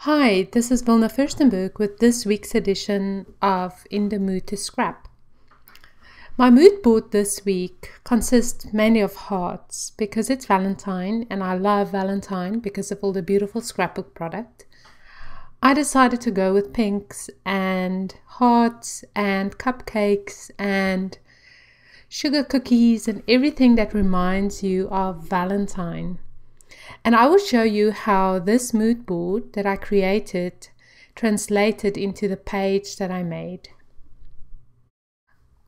Hi, this is Wilna Furstenberg with this week's edition of In the Mood to Scrap. My mood board this week consists mainly of hearts because it's Valentine and I love Valentine because of all the beautiful scrapbook product. I decided to go with pinks and hearts and cupcakes and sugar cookies and everything that reminds you of Valentine. And I will show you how this mood board that I created translated into the page that I made.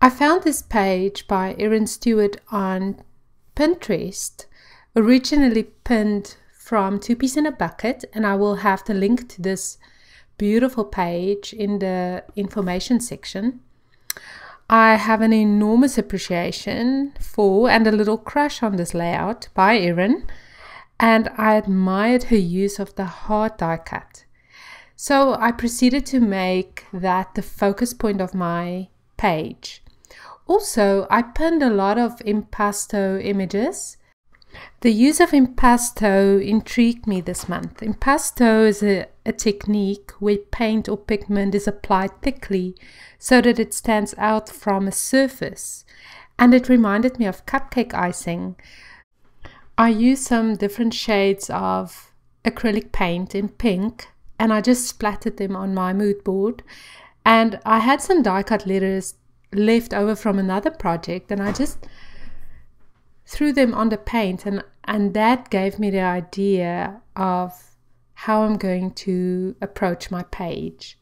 I found this page by Erin Stewart on Pinterest, originally pinned from Two Peas in a Bucket, and I will have the link to this beautiful page in the information section. I have an enormous appreciation for and a little crush on this layout by Erin. And I admired her use of the hard die cut. So I proceeded to make that the focus point of my page. Also, I pinned a lot of impasto images. The use of impasto intrigued me this month. Impasto is a technique where paint or pigment is applied thickly so that it stands out from a surface. And it reminded me of cupcake icing. I used some different shades of acrylic paint in pink and I just splattered them on my mood board, and I had some die cut letters left over from another project and I just threw them on the paint and that gave me the idea of how I'm going to approach my page.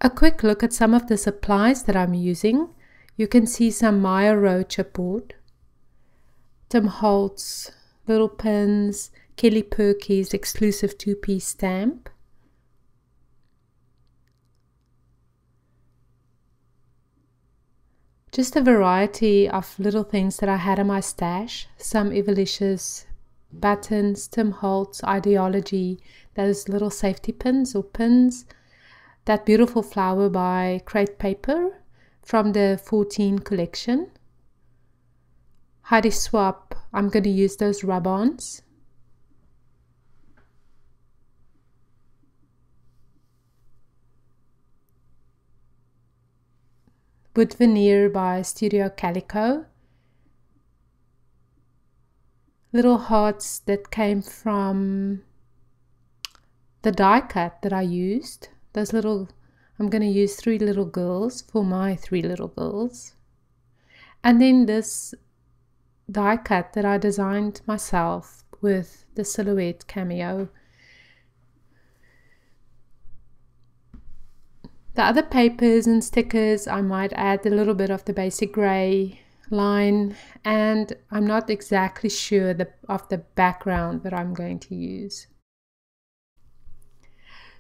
A quick look at some of the supplies that I'm using. You can see some Maya Road chipboard, Tim Holtz little pins, Kelly Perky's exclusive two-piece stamp, just a variety of little things that I had in my stash, some Evelicious buttons, Tim Holtz, Ideology, those little safety pins or pins, that beautiful flower by Crate Paper from the 14 collection, Heidi Swap. I'm going to use those rub-ons. Wood Veneer by Studio Calico. Little hearts that came from the die cut that I used. Those little, I'm going to use 3 little girls for my 3 little girls. And then this die cut that I designed myself with the silhouette cameo. The other papers and stickers, I might add a little bit of the basic grey line, and I'm not exactly sure of the background that I'm going to use.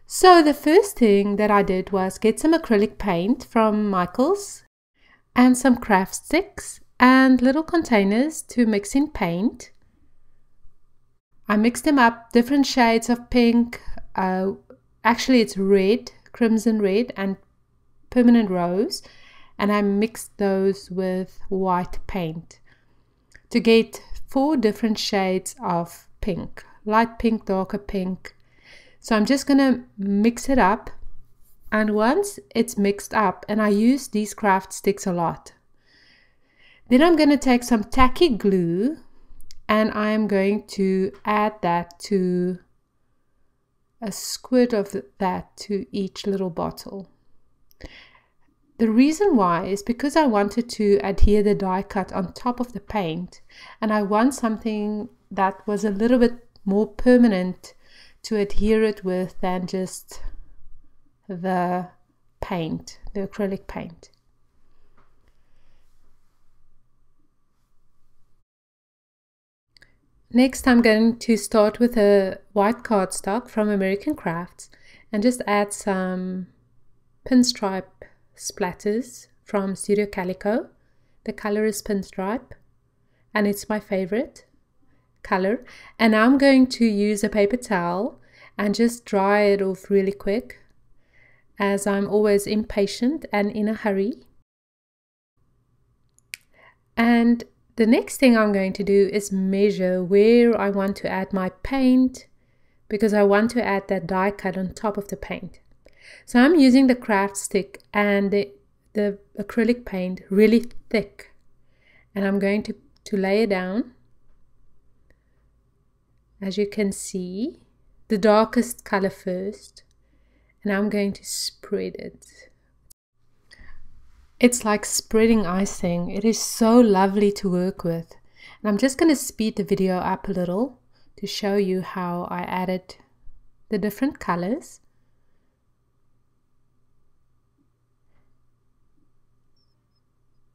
So the first thing that I did was get some acrylic paint from Michael's and some craft sticks and little containers to mix in paint. I mixed them up, different shades of pink, actually it's red, crimson red and permanent rose, and I mixed those with white paint to get 4 different shades of pink, light pink, darker pink. So I'm just gonna mix it up, and once it's mixed up, and I use these craft sticks a lot, then I'm going to take some tacky glue and I'm going to add that to a squirt of that to each little bottle. The reason why is because I wanted to adhere the die cut on top of the paint, and I want something that was a little bit more permanent to adhere it with than just the paint, the acrylic paint. Next, I'm going to start with a white cardstock from American Crafts and just add some pinstripe splatters from Studio Calico. The color is pinstripe and it's my favorite color. And I'm going to use a paper towel and just dry it off really quick, as I'm always impatient and in a hurry. And the next thing I'm going to do is measure where I want to add my paint because I want to add that die cut on top of the paint. So I'm using the craft stick and the acrylic paint really thick, and I'm going to lay it down. As you can see, the darkest color first, and I'm going to spread it. It's like spreading icing. It is so lovely to work with. And I'm just going to speed the video up a little to show you how I added the different colors.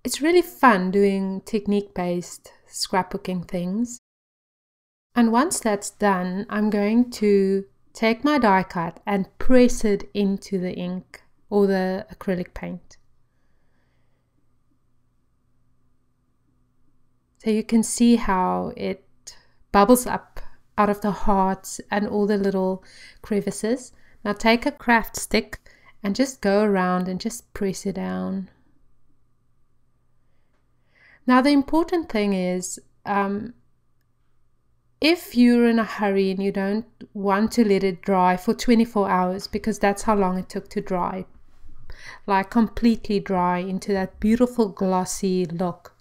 It's really fun doing technique-based scrapbooking things. And once that's done, I'm going to take my die cut and press it into the ink or the acrylic paint. So you can see how it bubbles up out of the hearts and all the little crevices. Now take a craft stick and just go around and just press it down. Now the important thing is, if you're in a hurry and you don't want to let it dry for 24 hours, because that's how long it took to dry, like completely dry into that beautiful glossy look,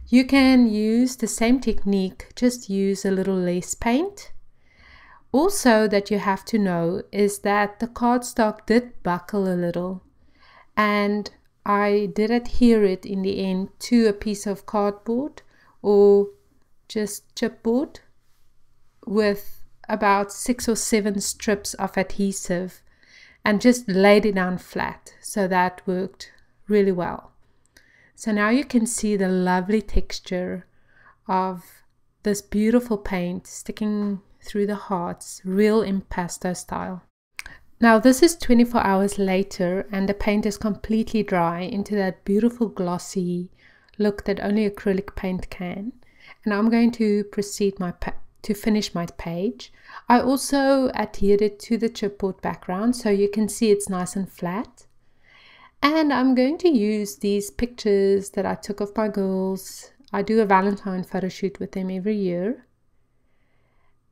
you can use the same technique, just use a little less paint. Also that you have to know is that the cardstock did buckle a little, and I did adhere it in the end to a piece of cardboard or just chipboard with about 6 or 7 strips of adhesive, and just laid it down flat. So that worked really well. So now you can see the lovely texture of this beautiful paint sticking through the hearts, real impasto style. Now this is 24 hours later and the paint is completely dry into that beautiful glossy look that only acrylic paint can. And I'm going to proceed to finish my page. I also adhered it to the chipboard background so you can see it's nice and flat. And I'm going to use these pictures that I took of my girls. I do a Valentine photo shoot with them every year.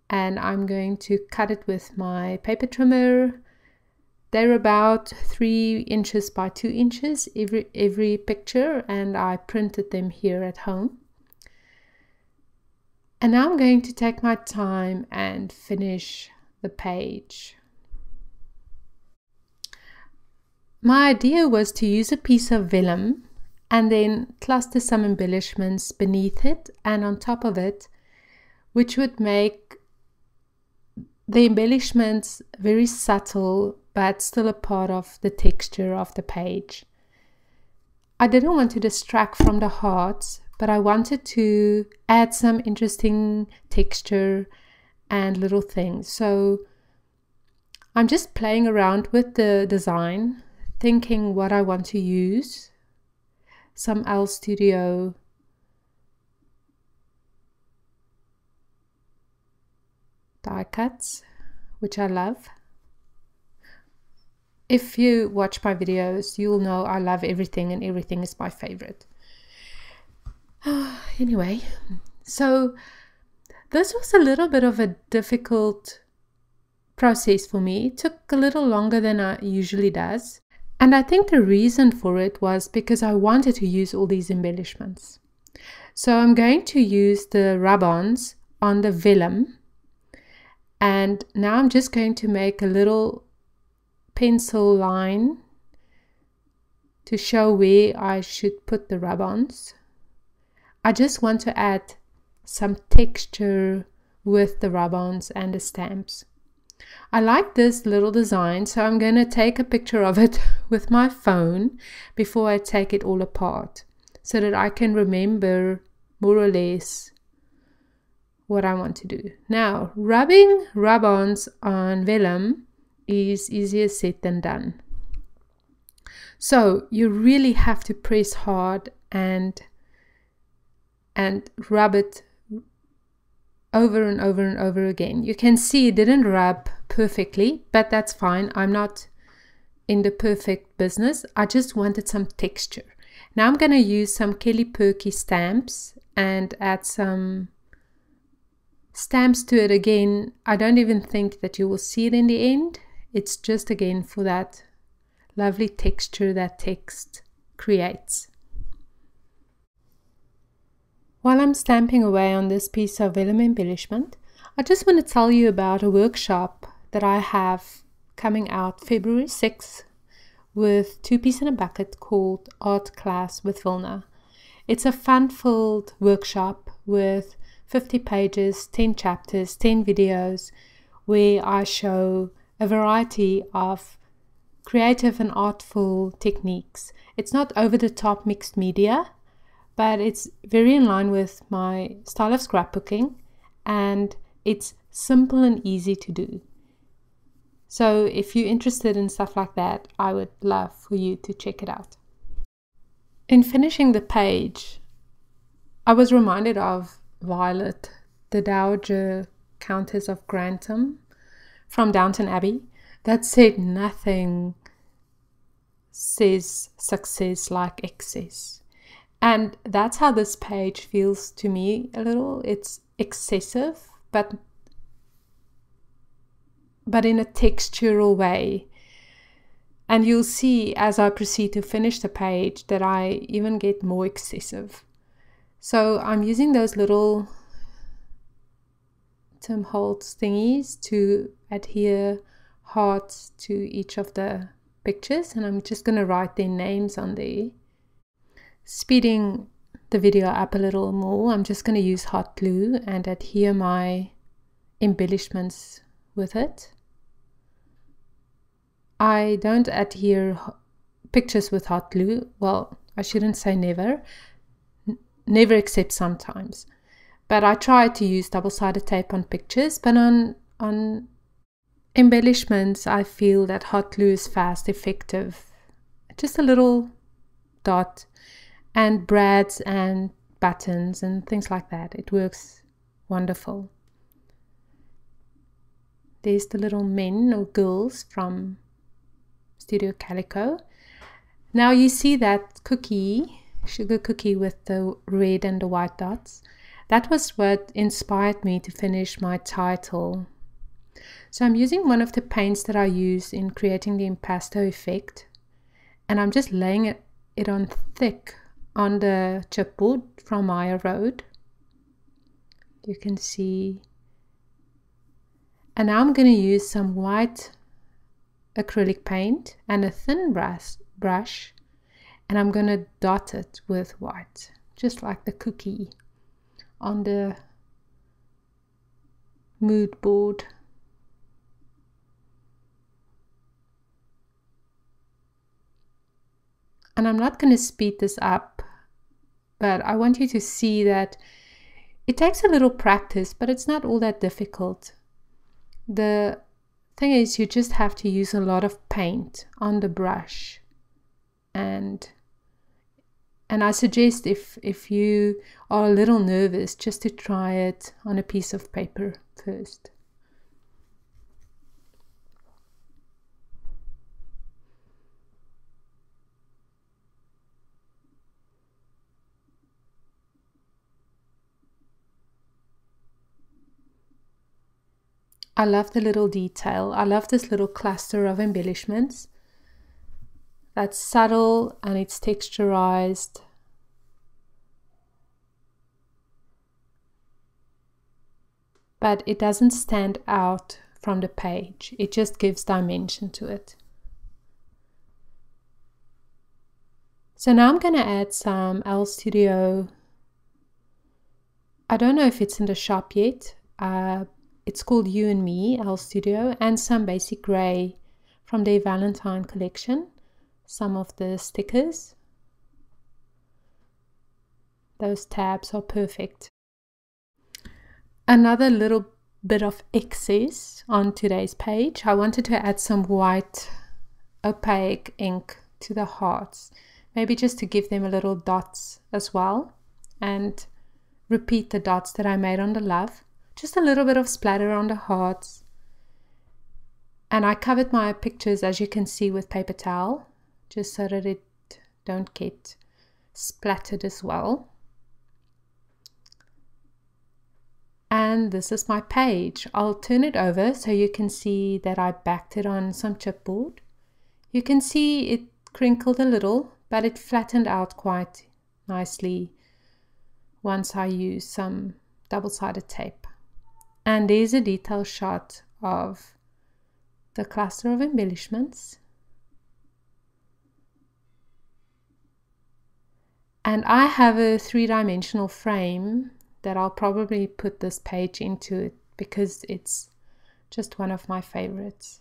And I'm going to cut it with my paper trimmer. They're about 3 inches by 2 inches every picture, and I printed them here at home. And now I'm going to take my time and finish the page. My idea was to use a piece of vellum and then cluster some embellishments beneath it and on top of it, which would make the embellishments very subtle but still a part of the texture of the page. I didn't want to distract from the hearts, but I wanted to add some interesting texture and little things. So I'm just playing around with the design, thinking what I want to use. Some L Studio die cuts, which I love. If you watch my videos, you'll know I love everything and everything is my favorite. Anyway, so this was a little bit of a difficult process for me. It took a little longer than it usually does. And I think the reason for it was because I wanted to use all these embellishments. So I'm going to use the rub-ons on the vellum. And now I'm just going to make a little pencil line to show where I should put the rub-ons. I just want to add some texture with the rub-ons and the stamps. I like this little design, so I'm going to take a picture of it with my phone before I take it all apart, so that I can remember more or less what I want to do. Now, rubbing rub-ons on vellum is easier said than done. So you really have to press hard and rub it over and over and over again. You can see it didn't rub perfectly, but that's fine. I'm not in the perfect business. I just wanted some texture. Now I'm going to use some Kelly Perky stamps and add some stamps to it again, I don't even think that you will see it in the end. It's just again for that lovely texture that text creates. While I'm stamping away on this piece of vellum embellishment, I just want to tell you about a workshop that I have coming out February 6th with 2 Peas in a Bucket called Art Class with Wilna. It's a fun-filled workshop with 50 pages, 10 chapters, 10 videos, where I show a variety of creative and artful techniques. It's not over-the-top mixed media, but it's very in line with my style of scrapbooking, and it's simple and easy to do. So if you're interested in stuff like that, I would love for you to check it out. In finishing the page, I was reminded of Violet, the Dowager Countess of Grantham from Downton Abbey, that said nothing says success like excess. And that's how this page feels to me a little. It's excessive, but in a textural way. And you'll see as I proceed to finish the page that I even get more excessive. So I'm using those little Tim Holtz thingies to adhere hearts to each of the pictures, and I'm just going to write their names on there. Speeding the video up a little more, I'm just going to use hot glue and adhere my embellishments with it. I don't adhere pictures with hot glue. Well, I shouldn't say never. Never except sometimes. But I try to use double-sided tape on pictures, but on embellishments, I feel that hot glue is fast, effective. Just a little dot, and brads and buttons and things like that. It works wonderful. There's the little men or girls from Studio Calico. Now you see that cookie, sugar cookie with the red and the white dots. That was what inspired me to finish my title. So I'm using one of the paints that I use in creating the impasto effect, and I'm just laying it on thick on the chipboard from Maya Road. You can see. And now I'm going to use some white acrylic paint and a thin brush, and I'm going to dot it with white, just like the cookie on the mood board. And I'm not going to speed this up, but I want you to see that it takes a little practice, but it's not all that difficult. The thing is, you just have to use a lot of paint on the brush, and I suggest if you are a little nervous, just to try it on a piece of paper first. I love the little detail. I love this little cluster of embellishments. That's subtle and it's texturized. But it doesn't stand out from the page. It just gives dimension to it. So now I'm going to add some L Studio. I don't know if it's in the shop yet. It's called You and Me, L Studio, and some basic gray from their Valentine collection. Some of the stickers. Those tabs are perfect. Another little bit of excess on today's page. I wanted to add some white opaque ink to the hearts. Maybe just to give them a little dots as well. And repeat the dots that I made on the love. Just a little bit of splatter on the hearts. And I covered my pictures, as you can see, with paper towel, just so that it don't get – splattered as well. And this is my page. I'll turn it over so you can see that I backed it on some chipboard. You can see it crinkled a little, but it flattened out quite nicely once I used some double-sided tape. And there's a detailed shot of the cluster of embellishments. And I have a 3-dimensional frame that I'll probably put this page into it because it's just one of my favorites.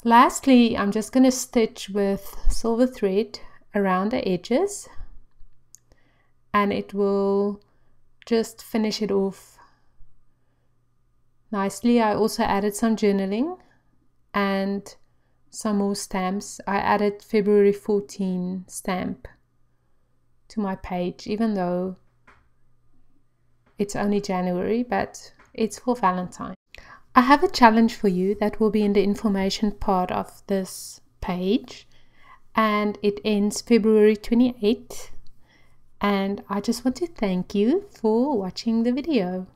Lastly, I'm just going to stitch with silver thread around the edges, and it will just finish it off nicely. I also added some journaling and some more stamps. I added February 14 stamp to my page, even though it's only January, but it's for Valentine. I have a challenge for you that will be in the information part of this page, and it ends February 28th. And I just want to thank you for watching the video.